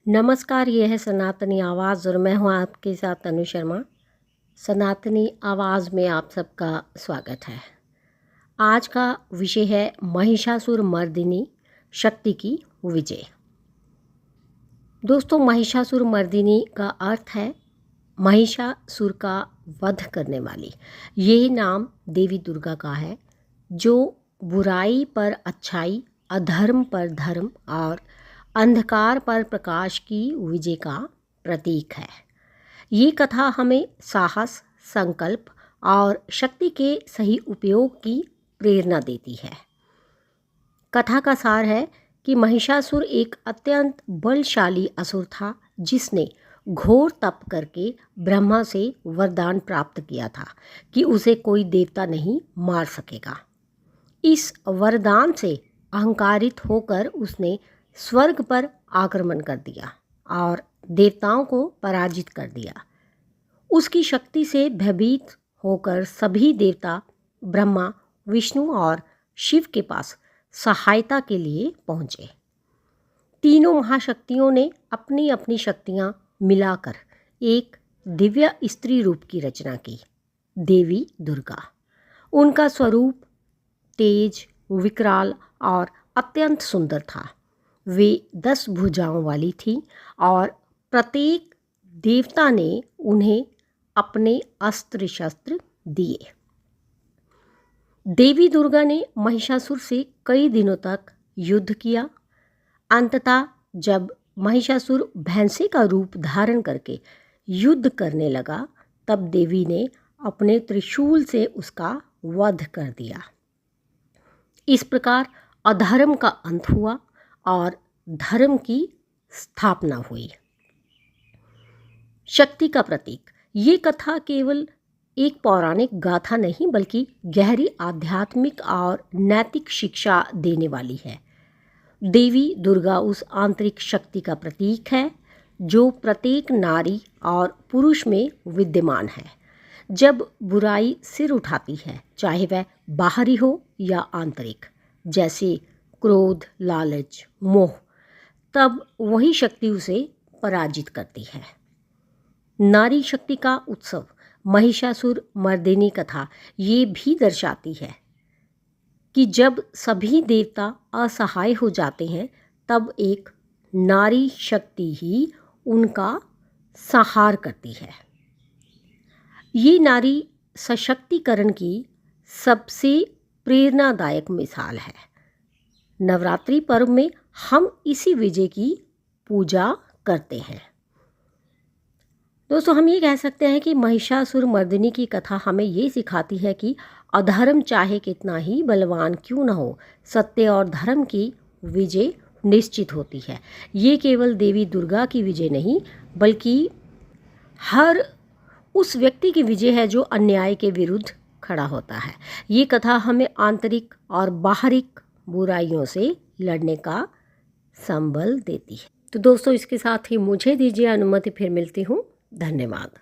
नमस्कार, ये है सनातनी आवाज़ और मैं हूँ आपके साथ तनु शर्मा। सनातनी आवाज़ में आप सबका स्वागत है। आज का विषय है महिषासुर मर्दिनी शक्ति की विजय। दोस्तों, महिषासुर मर्दिनी का अर्थ है महिषासुर का वध करने वाली। ये नाम देवी दुर्गा का है जो बुराई पर अच्छाई, अधर्म पर धर्म और अंधकार पर प्रकाश की विजय का प्रतीक है। ये कथा हमें साहस, संकल्प और शक्ति के सही उपयोग की प्रेरणा देती है। कथा का सार है कि महिषासुर एक अत्यंत बलशाली असुर था जिसने घोर तप करके ब्रह्मा से वरदान प्राप्त किया था कि उसे कोई देवता नहीं मार सकेगा। इस वरदान से अहंकारित होकर उसने स्वर्ग पर आक्रमण कर दिया और देवताओं को पराजित कर दिया। उसकी शक्ति से भयभीत होकर सभी देवता ब्रह्मा, विष्णु और शिव के पास सहायता के लिए पहुँचे। तीनों महाशक्तियों ने अपनी अपनी शक्तियाँ मिलाकर एक दिव्य स्त्री रूप की रचना की, देवी दुर्गा। उनका स्वरूप तेज, विकराल और अत्यंत सुंदर था। वे 10 भुजाओं वाली थीं और प्रत्येक देवता ने उन्हें अपने अस्त्र शस्त्र दिए। देवी दुर्गा ने महिषासुर से कई दिनों तक युद्ध किया। अंततः जब महिषासुर भैंसे का रूप धारण करके युद्ध करने लगा, तब देवी ने अपने त्रिशूल से उसका वध कर दिया। इस प्रकार अधर्म का अंत हुआ और धर्म की स्थापना हुई। शक्ति का प्रतीक। ये कथा केवल एक पौराणिक गाथा नहीं बल्कि गहरी आध्यात्मिक और नैतिक शिक्षा देने वाली है। देवी दुर्गा उस आंतरिक शक्ति का प्रतीक है जो प्रत्येक नारी और पुरुष में विद्यमान है। जब बुराई सिर उठाती है, चाहे वह बाहरी हो या आंतरिक, जैसे क्रोध, लालच, मोह, तब वही शक्ति उसे पराजित करती है। नारी शक्ति का उत्सव महिषासुर मर्दिनी कथा ये भी दर्शाती है कि जब सभी देवता असहाय हो जाते हैं, तब एक नारी शक्ति ही उनका संहार करती है। ये नारी सशक्तिकरण की सबसे प्रेरणादायक मिसाल है। नवरात्रि पर्व में हम इसी विजय की पूजा करते हैं। दोस्तों, हम ये कह सकते हैं कि महिषासुर मर्दिनी की कथा हमें ये सिखाती है कि अधर्म चाहे कितना ही बलवान क्यों न हो, सत्य और धर्म की विजय निश्चित होती है। ये केवल देवी दुर्गा की विजय नहीं बल्कि हर उस व्यक्ति की विजय है जो अन्याय के विरुद्ध खड़ा होता है। ये कथा हमें आंतरिक और बाहरी बुराइयों से लड़ने का संबल देती है। तो दोस्तों, इसके साथ ही मुझे दीजिए अनुमति, फिर मिलती हूँ। धन्यवाद।